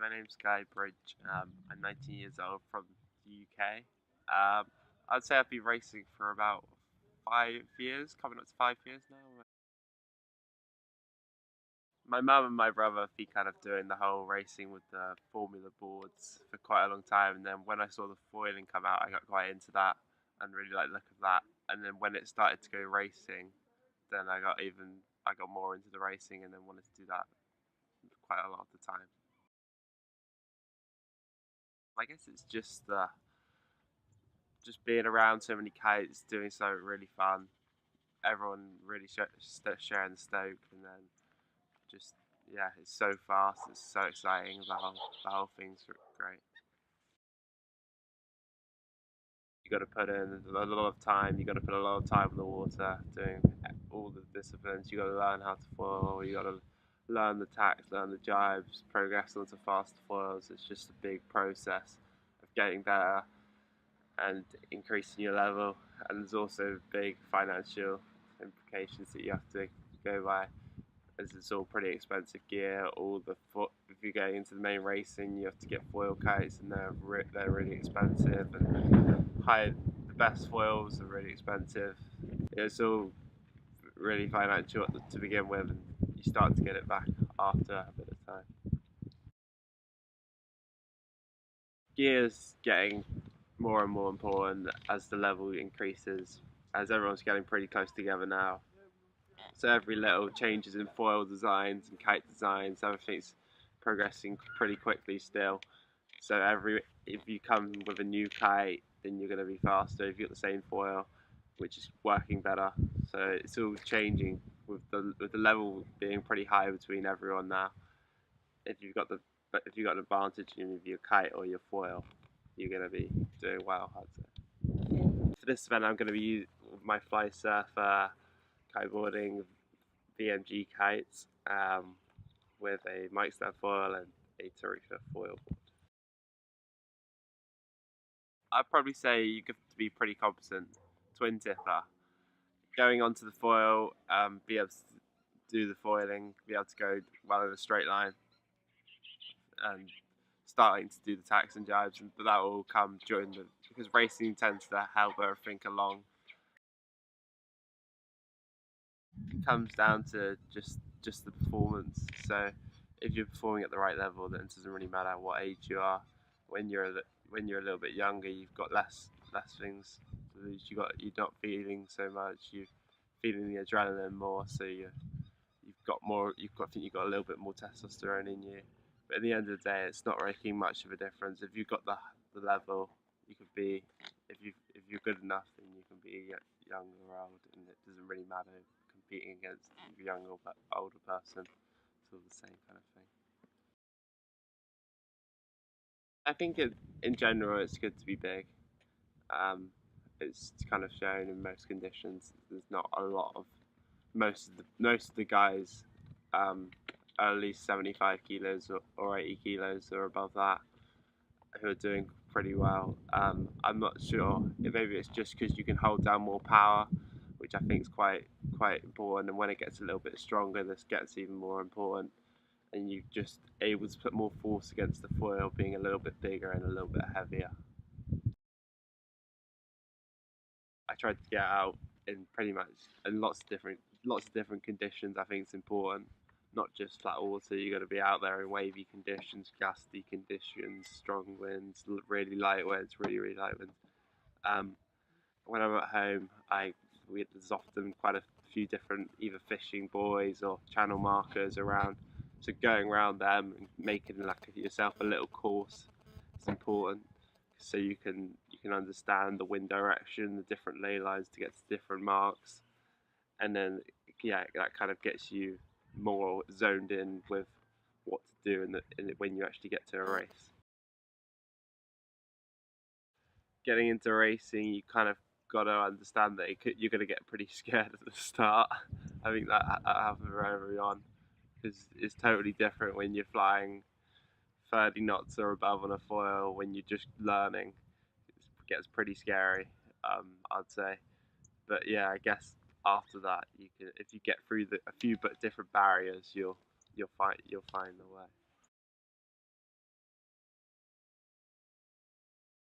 My name's Guy Bridge. I'm 19 years old from the UK. I'd say I've been racing for about 5 years, coming up to 5 years now. My mum and my brother have been kind of doing the whole racing with the Formula boards for quite a long time, and then when I saw the foiling come out, I got quite into that and really liked the look of that. And then when it started to go racing, then I got more into the racing, and then wanted to do that quite a lot of the time. I guess it's just being around so many kites, doing something really fun. Everyone really sharing the stoke, and then just yeah, it's so fast, it's so exciting. The whole thing's great. You got to put in a lot of time. You got to put a lot of time in the water, doing all the disciplines. You got to learn how to foil. You got to learn the tacks, learn the jibes, progress onto faster foils. It's just a big process of getting better and increasing your level. And there's also big financial implications that you have to go by, as it's all pretty expensive gear. If you're going into the main racing, you have to get foil kites, and they're really expensive. And the best foils are really expensive. It's all really financial to begin with, and you start to get it back after a bit of time. Gear's getting more and more important as the level increases, as everyone's getting pretty close together now. So every little changes in foil designs and kite designs, everything's progressing pretty quickly still. So if you come with a new kite, then you're going to be faster. If you've got the same foil, which is working better, so it's all changing with the level being pretty high between everyone now. If you've got an advantage in your kite or your foil, you're going to be doing well, I'd say. For this event, I'm going to be using my Fly Surfer kiteboarding VMG kites with a mic stand foil and a Tarika foil board. I'd probably say you have to be pretty competent twin tipper. Going onto the foil, be able to do the foiling, be able to go well in a straight line, and starting to do the tacks and jibes, but that will come because racing tends to help everything along. It comes down to just the performance. So if you're performing at the right level, then it doesn't really matter what age you are. When you're a little bit younger, you've got less things to lose. You're not feeling so much. You're feeling the adrenaline more. So you've got more. I think you've got a little bit more testosterone in you. But at the end of the day, it's not making much of a difference. If you've got the level, you could be. If you're good enough, then you can be young or old, and it doesn't really matter competing against a younger or older person. It's all the same kind of thing. I think in general it's good to be big. It's kind of shown in most conditions. There's not a lot of most of the guys are at least 75 kilos or 80 kilos or above that, who are doing pretty well. I'm not sure. Maybe it's just because you can hold down more power, which I think is quite important. And when it gets a little bit stronger, this gets even more important. And you're just able to put more force against the foil, being a little bit bigger and a little bit heavier. I tried to get out in pretty much in lots of different conditions. I think it's important, not just flat water. You got to be out there in wavy conditions, gusty conditions, strong winds, really light winds, really light winds. When I'm at home, there's often quite a few different either fishing buoys or channel markers around. So going around them and making yourself a little course is important, so you can understand the wind direction, the different ley lines to get to different marks, and then that kind of gets you more zoned in with what to do when you actually get to a race. Getting into racing, you kind of got to understand that you're going to get pretty scared at the start. I think that happens very early on, because it's totally different when you're flying 30 knots or above on a foil. When you're just learning, it gets pretty scary, I'd say. But yeah, I guess after that, if you get through a few different barriers, you'll find the way.